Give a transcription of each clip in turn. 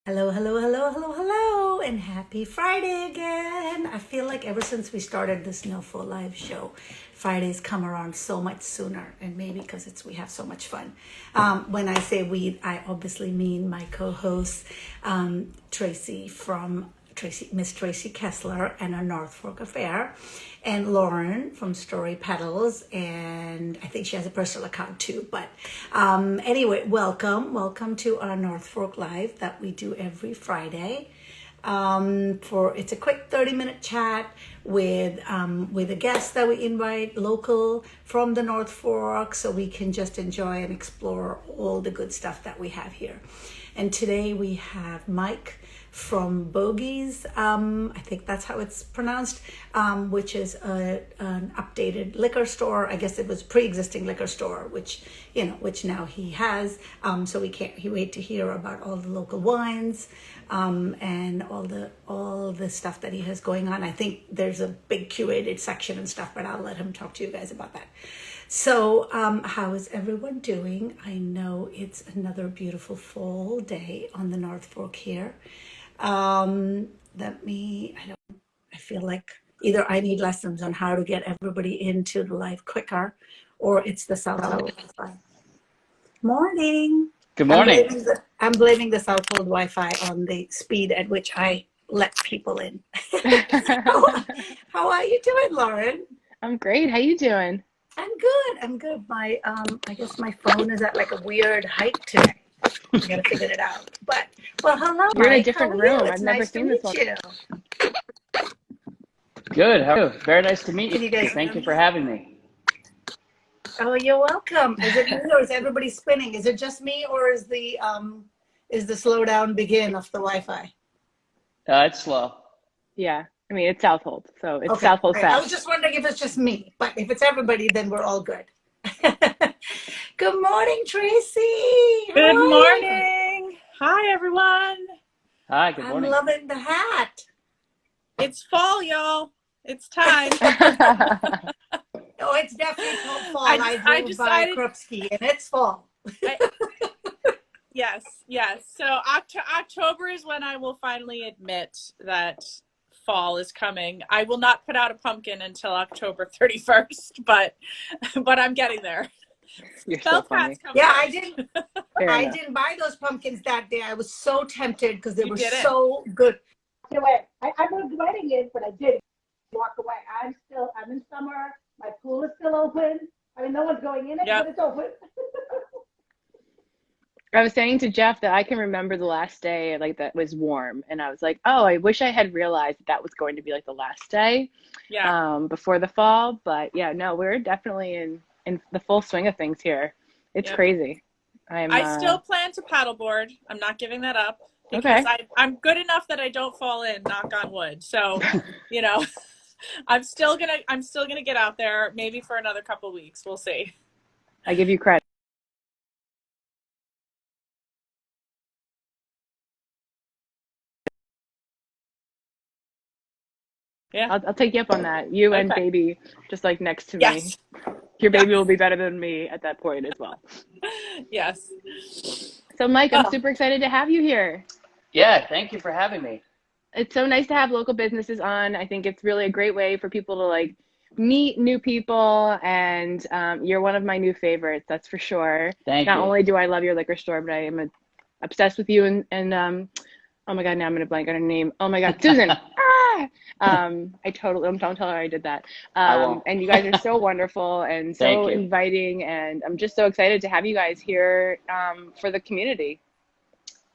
Hello, hello, hello, hello, hello, and happy Friday again. I feel like ever since we started this No Full Live show, Fridays come around so much sooner, and maybe because it's we have so much fun. When I say we, I obviously mean my co-host Miss Tracy Kessler and a North Fork Affair, and Lauren from Story Petals, and I think she has a personal account too. But anyway, welcome to our North Fork Live that we do every Friday. For it's a quick 30-minute chat with a guest that we invite local from the North Fork, so we can just enjoy and explore all the good stuff that we have here. And today we have Mike from Bogeys, I think that's how it's pronounced, which is an updated liquor store. I guess it was pre-existing liquor store, which now he has. So he wait to hear about all the local wines, and all the stuff that he has going on. I think there's a big curated section and stuff, but I'll let him talk to you guys about that. So, how is everyone doing? I know it's another beautiful fall day on the North Fork here. I feel like either I need lessons on how to get everybody into the live quicker, or it's the Southhold Wi-Fi. Morning. Good morning. I'm blaming the Southhold Wi-Fi on the speed at which I let people in. How are you doing, Lauren? I'm great. How you doing? I'm good. My I guess my phone is at like a weird height today. I gotta figure it out. But well, hello, You're in a Mike. different How are room. you? It's I've never nice to seen this meet one. you. Good. How are you? Very nice to meet Can you. you guys Thank hear you me? for having me. Oh, you're welcome. Is it me or is everybody spinning? Is it just me or is the slowdown begin of the Wi-Fi? It's slow. Yeah. I mean, it's Southhold, so it's Okay. Southhold All right. I South. was just wondering if it's just me, but if it's everybody, then we're all good. Good morning, Tracy. How Good are you? morning. Hi, everyone. Hi, good I'm morning. loving the hat. It's fall, y'all. It's time. Oh, it's definitely fall. I I drove by decided. Krupski and it's fall. I, yes. So October is when I will finally admit that fall is coming. I will not put out a pumpkin until October 31st, but I'm getting there. You're so Felt hats funny. come Yeah, first. Fair I enough. didn't buy those pumpkins that day. I was so tempted because they You were didn't. so good. Away. I was regretting it, but I did walk away. I'm in summer. My pool is still open. I mean, no one's going in it, but Yep. it's open. I was saying to Jeff that I can remember the last day like that was warm, and I was like, oh, I wish I had realized that was going to be like the last day, Yeah. before the fall. But yeah, no, we're definitely in the full swing of things here. It's Yep. crazy. I still plan to paddleboard. I'm not giving that up because Okay. I'm good enough that I don't fall in, knock on wood. So, you know, I'm still gonna get out there maybe for another couple weeks. We'll see. I give you credit. Yeah. I'll take you up on that. You and Okay. baby just like next to me. Yes. Your Yes. baby will be better than me at that point as well. Yes. So, Mike, I'm Oh, super excited to have you here. Yeah, thank you for having me. It's so nice to have local businesses on. I think it's really a great way for people to like meet new people, and you're one of my new favorites, that's for sure. Thank Not you. only do I love your liquor store, but I am obsessed with you and oh my God, now I'm gonna blank on her name. Oh my God, Susan. Ah! I totally don't tell her I did that. I won't. And you guys are so wonderful and Thank so you. inviting, and I'm just so excited to have you guys here for the community.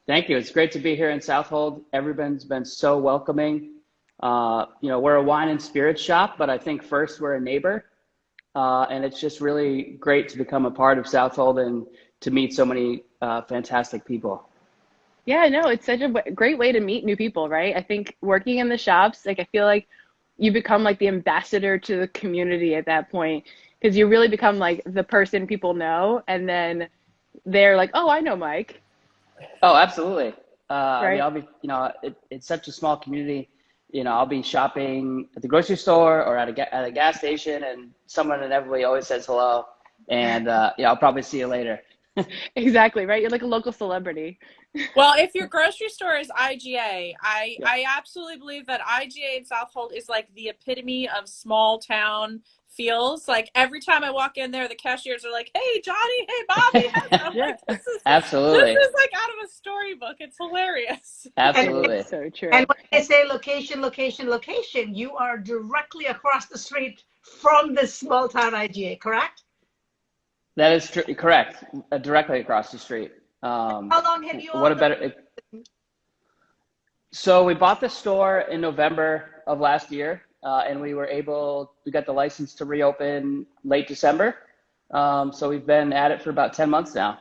Thank you. It's great to be here in Southold. Everyone's been so welcoming. We're a wine and spirits shop, but I think first we're a neighbor. And it's just really great to become a part of Southold and to meet so many fantastic people. Yeah, no, it's such a great way to meet new people, right? I think working in the shops, like I feel like you become like the ambassador to the community at that point because you really become like the person people know, and then they're like, "Oh, I know Mike," Oh, absolutely. right? I'll be, it's such a small community. I'll be shopping at the grocery store or at a gas station, and someone inevitably always says hello. And I'll probably see you later. Exactly, right? You're like a local celebrity. Well, if your grocery store is IGA, Yeah. I absolutely believe that IGA in Southold is like the epitome of small town feels. Like every time I walk in there, the cashiers are like, "Hey, Johnny, hey, Bobby." I'm Yeah. like, this Absolutely. is like out of a storybook. It's hilarious. And Absolutely. So and true. when I say location, location, location, you are directly across the street from this small town IGA, correct? That is correct. Directly across the street. How long have you What all a been? better. So we bought the store in November of last year, and we got the license to reopen late December. So we've been at it for about 10 months now.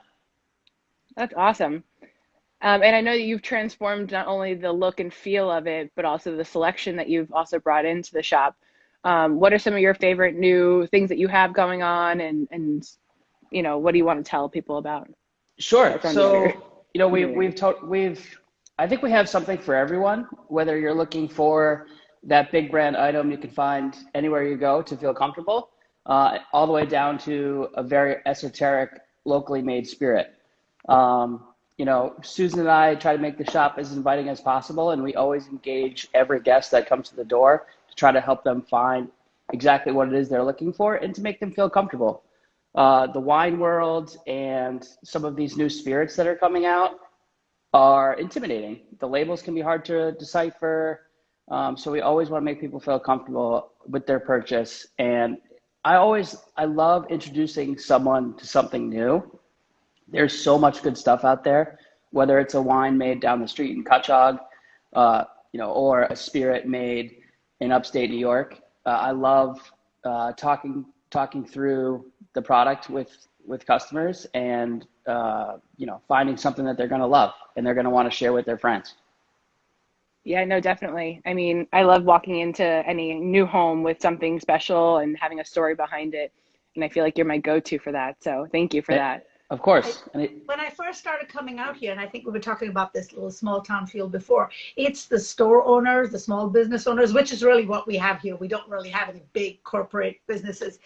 That's awesome. And I know that you've transformed not only the look and feel of it, but also the selection that you've also brought into the shop. What are some of your favorite new things that you have going on, and what do you want to tell people about Sure. from your So, community? I think we have something for everyone, whether you're looking for that big brand item you can find anywhere you go to feel comfortable, all the way down to a very esoteric, locally made spirit. Susan and I try to make the shop as inviting as possible, and we always engage every guest that comes to the door to try to help them find exactly what it is they're looking for and to make them feel comfortable. The wine world and some of these new spirits that are coming out are intimidating. The labels can be hard to decipher. So we always want to make people feel comfortable with their purchase. And I love introducing someone to something new. There's so much good stuff out there, whether it's a wine made down the street in Cutchogue, or a spirit made in upstate New York. I love talking through the product with customers and finding something that they're going to love and they're going to want to share with their friends. Yeah, no, definitely. I mean, I love walking into any new home with something special and having a story behind it. And I feel like you're my go-to for that. So thank you for Eh, that. of I, course. when I first started coming out here, and I think we were talking about this little small town feel before, it's the store owners, the small business owners, which is really what we have here. We don't really have any big corporate businesses.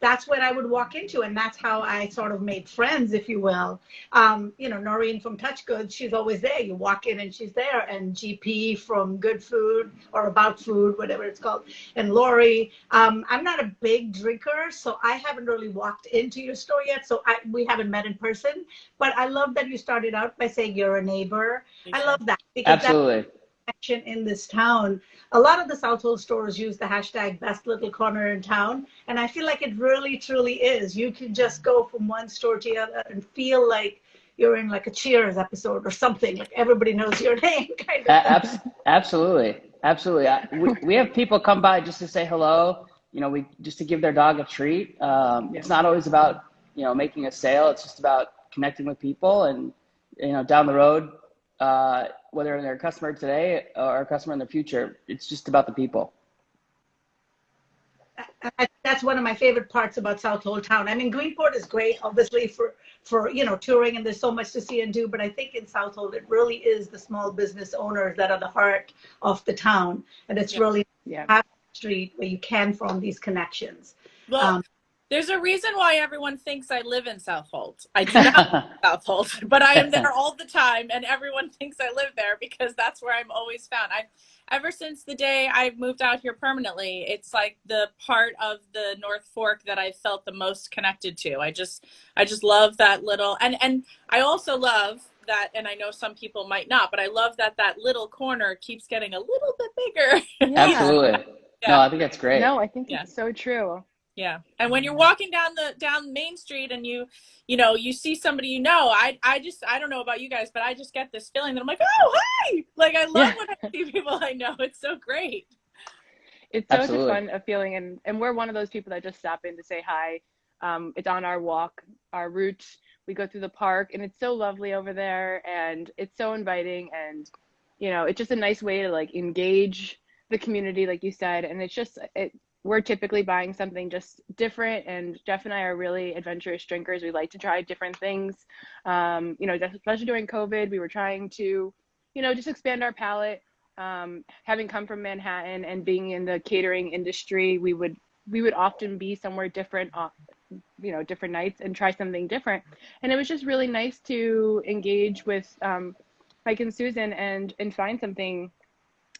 That's what I would walk into, and that's how I sort of made friends, if you will. Noreen from Touch Goods, she's always there. You walk in and she's there, and GP from Good Food or About Food, whatever it's called, and Lori. I'm not a big drinker, so I haven't really walked into your store yet. So we haven't met in person, but I love that you started out by saying you're a neighbor. I love that because that's Absolutely. action in this town. A lot of the Southhold stores use the hashtag best little corner in town, and I feel like it really truly is. You can just go from one store to the other and feel like you're in like a Cheers episode or something, like everybody knows your name kind of thing. Absolutely. Absolutely. We have people come by just to say hello, just to give their dog a treat. Yeah. It's not always about, making a sale. It's just about connecting with people and, down the road, whether they're a customer today or a customer in the future, it's just about the people. That's one of my favorite parts about Southold Town. I mean, Greenport is great, obviously, for touring, and there's so much to see and do. But I think in Southold, it really is the small business owners that are the heart of the town, and it's really Yeah. half the street where you can form these connections. Well, Um, there's a reason why everyone thinks I live in Southold. I do not live in Southold, but I am there all the time, and everyone thinks I live there because that's where I'm always found. Ever since the day I moved out here permanently, it's like the part of the North Fork that I felt the most connected to. I just love that little, and I also love that, and I know some people might not, but I love that that little corner keeps getting a little bit bigger. Yeah. Absolutely. No, Yeah, I think that's great. No, I think yeah. it's so true. Yeah. And when you're walking down Main Street and you see somebody, I don't know about you guys, but I just get this feeling that I'm like, "Oh, hi." Like I love Yeah, when I see people I know. It's so great. It's such a absolutely. fun a feeling, and we're one of those people that just stop in to say hi. It's on our walk, our route. We go through the park, and it's so lovely over there, and it's so inviting, and it's just a nice way to like engage the community, like you said. And it's just we're typically buying something just different, and Jeff and I are really adventurous drinkers. We like to try different things. Especially during COVID, we were trying to, just expand our palate. Having come from Manhattan and being in the catering industry, we would often be somewhere different, different nights and try something different. And it was just really nice to engage with Mike and Susan and find something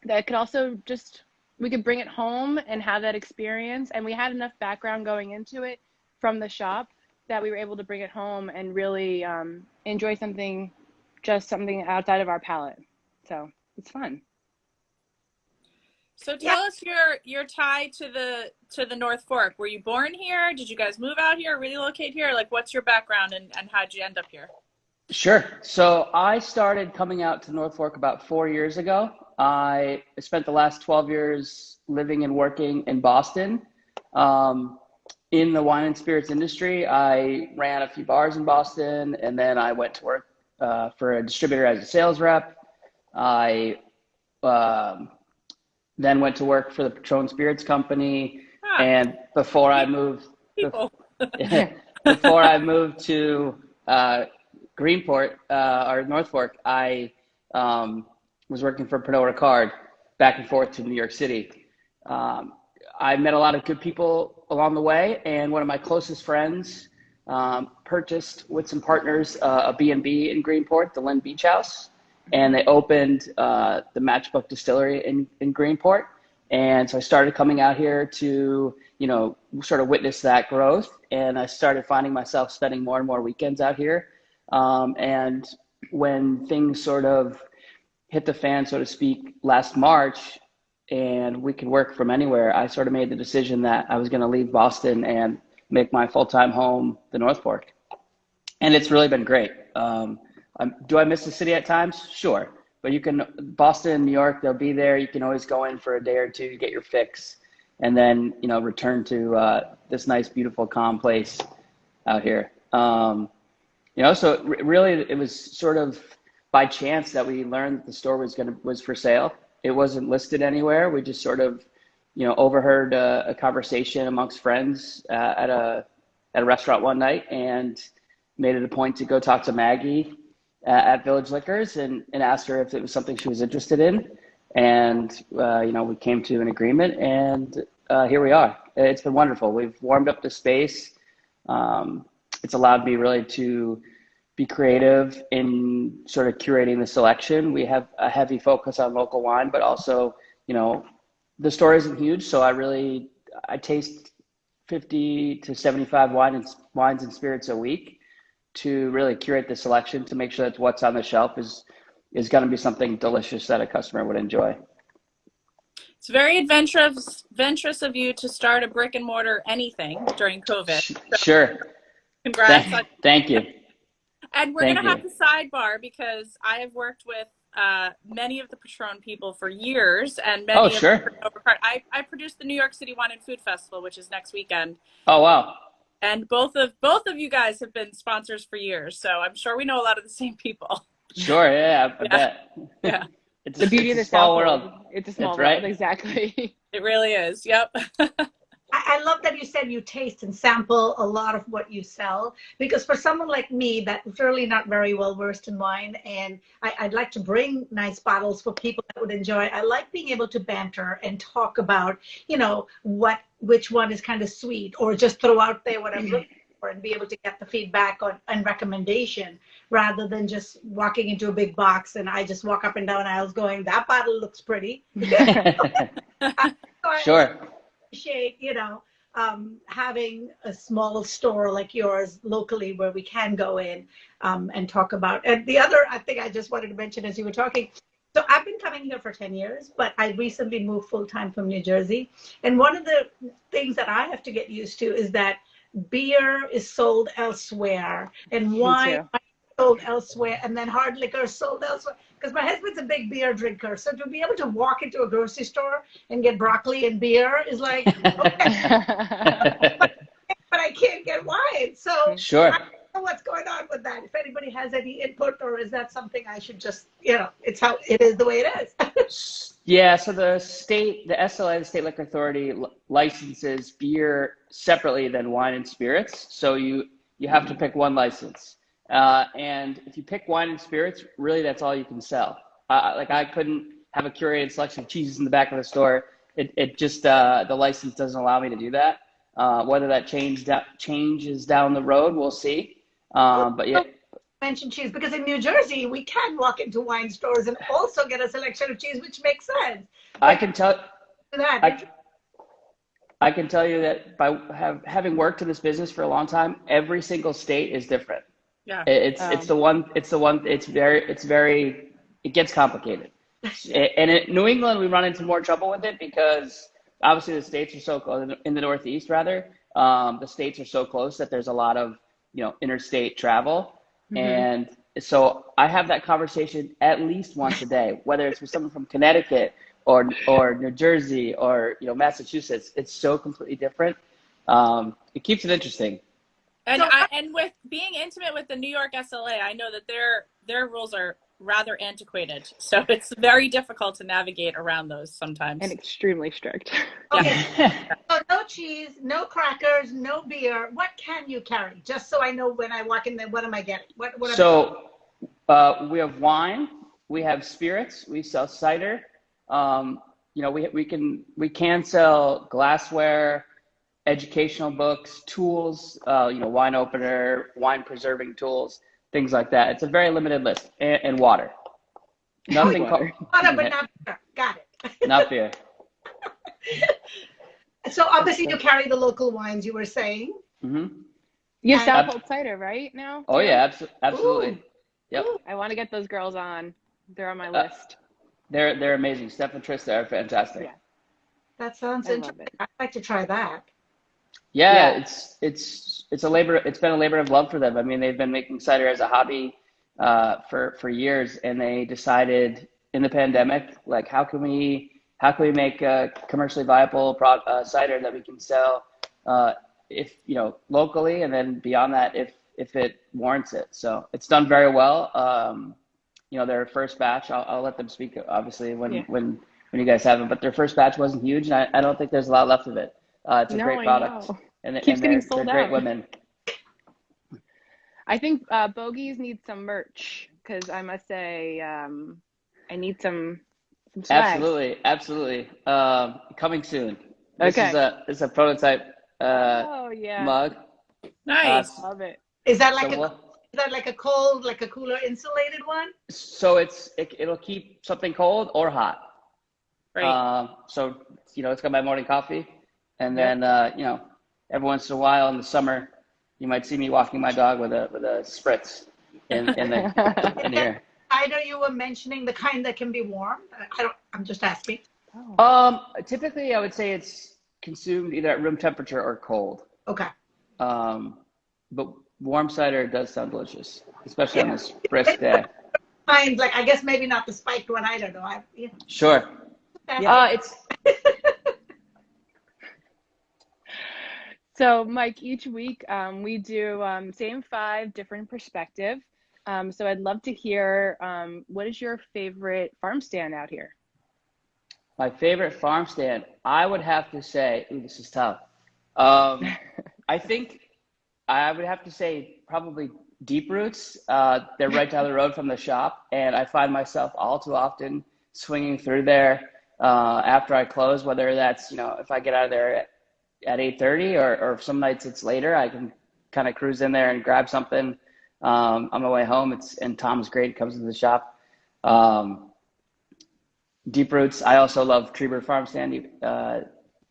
that could also just, we could bring it home and have that experience. And we had enough background going into it from the shop that we were able to bring it home and really enjoy something outside of our palate. So it's fun. So tell us your tie to the North Fork. Were you born here? Did you guys move out here, relocate here? Like, what's your background and how'd you end up here? Sure. So I started coming out to North Fork about 4 years ago. I spent the last 12 years living and working in Boston. In the wine and spirits industry, I ran a few bars in Boston, and then I went to work for a distributor as a sales rep. I then went to work for the Patron Spirits Company, and before I moved to Greenport or North Fork, I was working for Pernod Ricard back and forth to New York City. I met a lot of good people along the way, and one of my closest friends purchased with some partners a B&B in Greenport, the Lynn Beach House, and they opened the Matchbook Distillery in Greenport. And so I started coming out here to, sort of witness that growth, and I started finding myself spending more and more weekends out here. And when things sort of hit the fan, so to speak, last March, and we could work from anywhere, I sort of made the decision that I was going to leave Boston and make my full-time home the North Fork. And it's really been great. Do I miss the city at times? Sure. But Boston and New York, they'll be there. You can always go in for a day or two to get your fix, and then, return to this nice, beautiful, calm place out here. So really it was sort of by chance that we learned that the store was for sale. It wasn't listed anywhere. We just sort of, overheard a conversation amongst friends at a restaurant one night, and made it a point to go talk to Maggie at Village Liquors and asked her if it was something she was interested in. And, we came to an agreement, and here we are. It's been wonderful. We've warmed up the space. It's allowed me really to be creative in sort of curating the selection. We have a heavy focus on local wine, but also, the store isn't huge. So I taste 50 to 75 wines and spirits a week to really curate the selection to make sure that what's on the shelf is going to be something delicious that a customer would enjoy. It's very adventurous of you to start a brick and mortar anything during COVID. Sure. Congrats. Thank you. And we're going to have to sidebar because I have worked with many of the Patron people for years, and many of them I produced the New York City Wine and Food Festival, which is next weekend. Oh, wow. And both of you guys have been sponsors for years, so I'm sure we know a lot of the same people. Sure, yeah, I bet. Yeah. It's the beauty of the small world. It's a small world, exactly. It really is, yep. I love that you said you taste and sample a lot of what you sell, because for someone like me that's really not very well versed in wine, and I'd like to bring nice bottles for people that would enjoy. I like being able to banter and talk about, which one is kind of sweet, or just throw out there what I'm looking for and be able to get the feedback and recommendation, rather than just walking into a big box and I just walk up and down aisles going, that bottle looks pretty. Sure. Appreciate, having a small store like yours locally where we can go in and talk about. And the other, I think I just wanted to mention as you were talking, so I've been coming here for 10 years, but I recently moved full-time from New Jersey. And one of the things that I have to get used to is that beer is sold elsewhere and wine is sold elsewhere, and then hard liquor is sold elsewhere. Because my husband's a big beer drinker. So to be able to walk into a grocery store and get broccoli and beer is like, okay. but I can't get wine. So sure. I don't know what's going on with that. If anybody has any input, or is that something I should just, it's how it is the way it is. Yeah, so the SLA, the State Liquor Authority, licenses beer separately than wine and spirits. So you have to pick one license. And if you pick wine and spirits, really that's all you can sell. I couldn't have a curated selection of cheeses in the back of the store. It just, the license doesn't allow me to do that. Whether that changes down the road, we'll see. But yeah, Mention cheese because in New Jersey we can walk into wine stores and also get a selection of cheese, which makes sense. I can tell That I can tell you that by having worked in this business for a long time, every single state is different. Yeah. It gets complicated. And in New England, we run into more trouble with it because obviously the states are so close, in the Northeast rather, the states are so close that there's a lot of, interstate travel. And so I have that conversation at least once a day, whether it's with someone from Connecticut or New Jersey or, Massachusetts. It's so completely different. It keeps it interesting. And with being intimate with the New York SLA, I know that their rules are rather antiquated. So it's very difficult to navigate around those sometimes. And extremely strict. okay. So no cheese, no crackers, no beer. What can you carry? Just so I know when I walk in there, what am I getting? We have wine, we have spirits, we sell cider. We can sell glassware, educational books, tools, wine opener, wine preserving tools, things like that. It's a very limited list, and water. Nothing. Water, but not beer. Got it. Not beer. So obviously you carry the local wines you were saying. Mm-hmm. You have Southhold cider right now? Oh yeah, absolutely. Ooh. Yep. I want to get those girls on. They're on my list. They're amazing. Steph and Trista are fantastic. Yeah. That sounds interesting. I'd like to try that. Yeah. It's been a labor of love for them. I mean, they've been making cider as a hobby for years, and they decided in the pandemic, like, how can we make a commercially viable cider that we can sell if locally, and then beyond that if it warrants it. So it's done very well. Their first batch, I'll let them speak obviously when you guys have them, but their first batch wasn't huge, and I don't think there's a lot left of it. It's a great product, and keeps getting they're sold great out. women. I think Bogeys need some merch, because I must say I need some swag. Absolutely. Coming soon. Okay. This is a prototype mug. Nice. Love it. Is that like a cold, like a cooler insulated one? So it'll keep something cold or hot. Right. So it's got my morning coffee, and then every once in a while in the summer, you might see me walking my dog with a spritz in here. Cider you were mentioning, the kind that can be warm. I'm just asking. Typically I would say it's consumed either at room temperature or cold. Okay. But warm cider does sound delicious, especially on this brisk day. Kind, like, I guess maybe not the spiked one. I don't know. Sure. It's. So, Mike, each week we do same 5 different perspective. So I'd love to hear what is your favorite farm stand out here? My favorite farm stand, I would have to say, this is tough. I think I would have to say probably Deep Roots. They're right down the road from the shop, and I find myself all too often swinging through there after I close, whether that's, if I get out of there at 8:30 or some nights it's later, I can kind of cruise in there and grab something on my way home. And Tom's great, comes into the shop. Deep Roots, I also love Treber Farm Stand.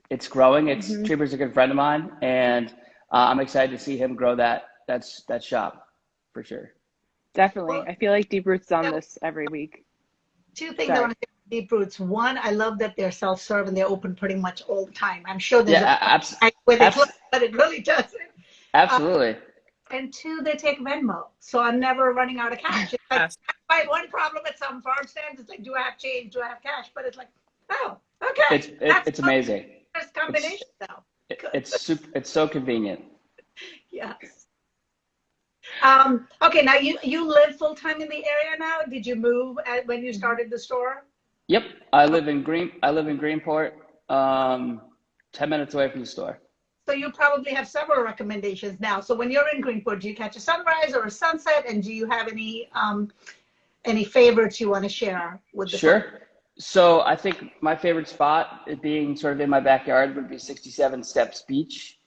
It's growing. Treber's a good friend of mine, and I'm excited to see him grow that shop for sure. Definitely. I feel like Deep Roots is on this every week. 2 things I want to say about Deep Roots. One, I love that they're self-serve and they're open pretty much all the time. I'm sure there's where they close, but it really doesn't. Absolutely. And 2, they take Venmo, so I'm never running out of cash. It's like, I find one problem at some farm stands. It's like, do I have change? Do I have cash? But it's like, oh, okay. It's amazing. First combination, though. It's so convenient. Yes. Okay, now you live full time in the area now. Did you move when you started the store? Yep, I live in Greenport, 10 minutes away from the store. So you probably have several recommendations now. So when you're in Greenport, do you catch a sunrise or a sunset? And do you have any favorites you want to share with the Sure. So I think my favorite spot, it being sort of in my backyard, would be 67 Steps Beach.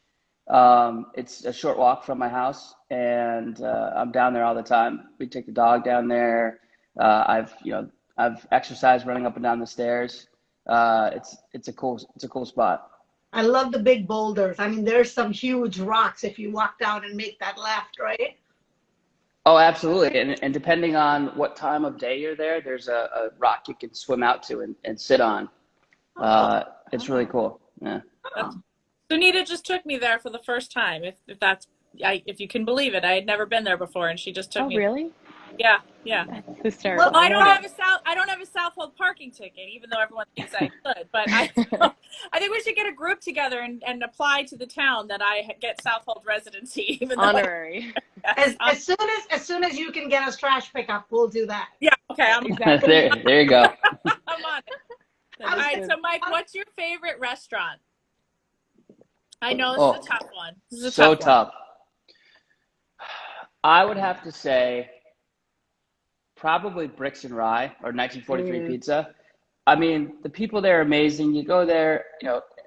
It's a short walk from my house, and I'm down there all the time. We take the dog down there. I've exercised running up and down the stairs. It's a cool spot. I love the big boulders. I mean, there's some huge rocks if you walk down and make that left, right? Oh, absolutely. And depending on what time of day you're there, there's a rock you can swim out to and sit on. Oh, It's really cool. Yeah. oh. Sunita just took me there for the first time. If you can believe it, I had never been there before, and she just took Oh, me. really? Yeah, yeah. That's hysterical. Well, I don't have a Southhold parking ticket, even though everyone thinks I should. But I think we should get a group together and apply to the town that I get Southhold residency, even though Honorary. As soon as you can get us trash pickup, we'll do that. yeah, okay, I'm Exactly. There you go. I'm on it. That's All right, good. so Mike, what's your favorite restaurant? I know this is a tough one. This is a So tough one. tough. I would have to say probably Bricks and Rye or 1943 Pizza. I mean, the people there are amazing. You go there,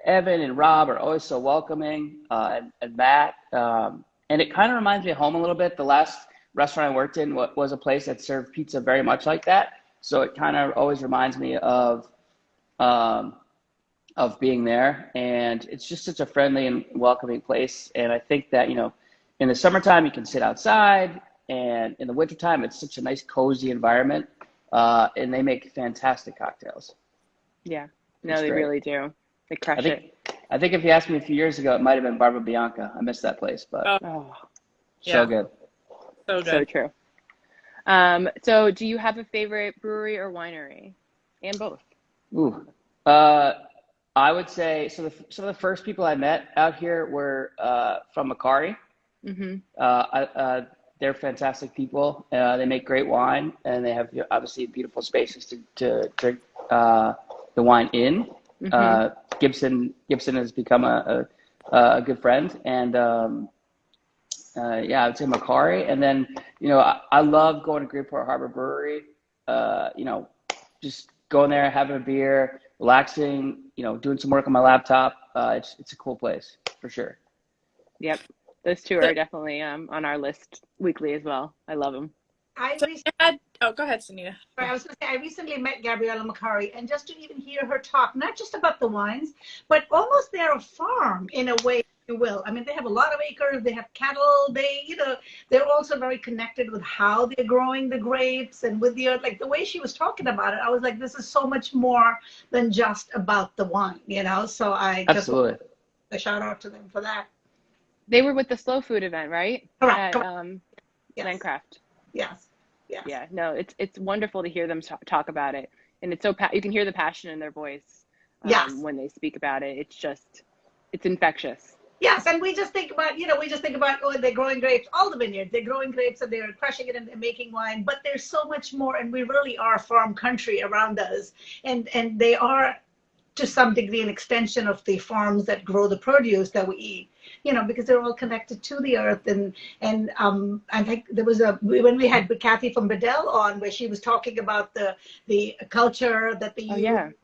Evan and Rob are always so welcoming, and Matt. And it kind of reminds me of home a little bit. The last restaurant I worked in was a place that served pizza very much like that. So it kind of always reminds me of being there. And it's just such a friendly and welcoming place. And I think that, in the summertime, you can sit outside. And in the wintertime, it's such a nice, cozy environment. And they make fantastic cocktails. Yeah. No, It's they great. really do. They crush I think if you asked me a few years ago, it might have been Barba Bianca. I missed that place, but it. Oh, Yeah. so good. So so good. true. So do you have a favorite brewery or winery? And both. Ooh. I would say, so some of the first people I met out here were from Macari. Mm-hmm. They're fantastic people. They make great wine, and they have obviously beautiful spaces to drink the wine in. Mm-hmm. Gibson has become a good friend, and I would say Macari. And then I love going to Greenport Harbor Brewery. Just going there, having a beer, relaxing. Doing some work on my laptop. It's a cool place for sure. Yep. Those two are definitely on our list weekly as well. I love them. Go ahead, Sunita. I was going to say, I recently met Gabriella Macari, and just to even hear her talk, not just about the wines, but almost they're a farm in a way, if you will. I mean, they have a lot of acres, they have cattle, they're also very connected with how they're growing the grapes and with the earth. Like the way she was talking about it, I was like, this is so much more than just about the wine, So I just Absolutely. want a shout out to them for that. They were with the slow food event, right? Correct. At Yes. Landcraft. Yes. Yes. Yeah. No, it's wonderful to hear them talk about it, and it's you can hear the passion in their voice Yes. when they speak about it. It's infectious. Yes, and we just think about, oh, they're growing grapes, all the vineyards, they're growing grapes and they're crushing it and they're making wine, but there's so much more, and we really are farm country around us, and they are to some degree an extension of the farms that grow the produce that we eat, because they're all connected to the earth. And I think there was when we had Kathy from Bedell on, where she was talking about the culture that they use,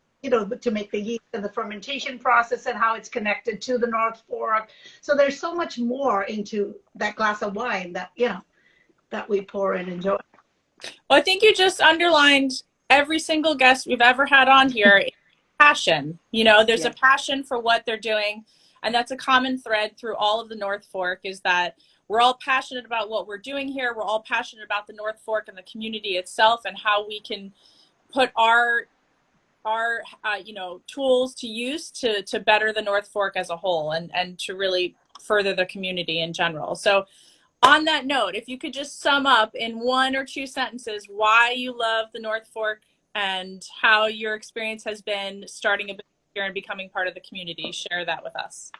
to make the yeast and the fermentation process and how it's connected to the North Fork. So there's so much more into that glass of wine that, that we pour and enjoy. Well, I think you just underlined every single guest we've ever had on here. Passion. There's a passion for what they're doing. And that's a common thread through all of the North Fork, is that we're all passionate about what we're doing here. We're all passionate about the North Fork and the community itself, and how we can put our tools to use to better the North Fork as a whole, and to really further the community in general. So on that note, if you could just sum up in 1 or 2 sentences why you love the North Fork and how your experience has been starting a business here and becoming part of the community, share that with us.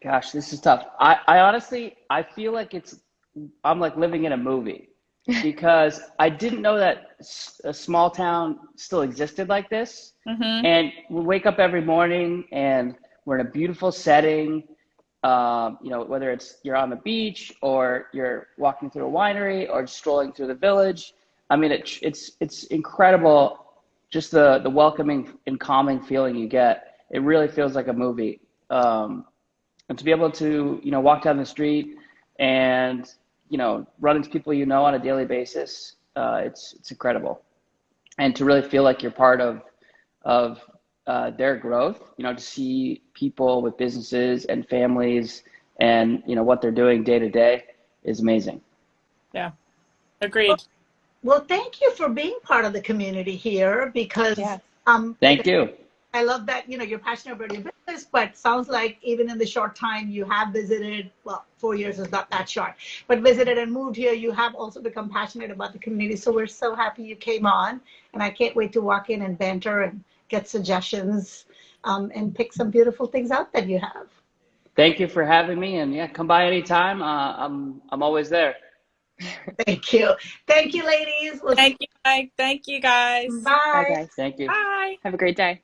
Gosh, this is tough. I honestly, I feel like I'm like living in a movie, because I didn't know that a small town still existed like this. Mm-hmm. And we wake up every morning and we're in a beautiful setting. Whether it's you're on the beach or you're walking through a winery or just strolling through the village. I mean, it's incredible, just the welcoming and calming feeling you get. It really feels like a movie. And to be able to, walk down the street and, run into people on a daily basis, it's incredible. And to really feel like you're part of their growth, to see people with businesses and families and, what they're doing day to day is amazing. Yeah, agreed. Well, thank you for being part of the community here because Yes. Thank you. I love that, you're passionate about your business, but sounds like even in the short time you have visited, well, 4 years is not that short, but visited and moved here, you have also become passionate about the community. So we're so happy you came on, and I can't wait to walk in and banter and get suggestions and pick some beautiful things out that you have. Thank you for having me, and yeah, come by anytime. I'm always there. Thank you. Thank you, ladies. Thank you, Mike. Thank you, guys. Bye. Bye, guys. Thank you. Bye. Have a great day.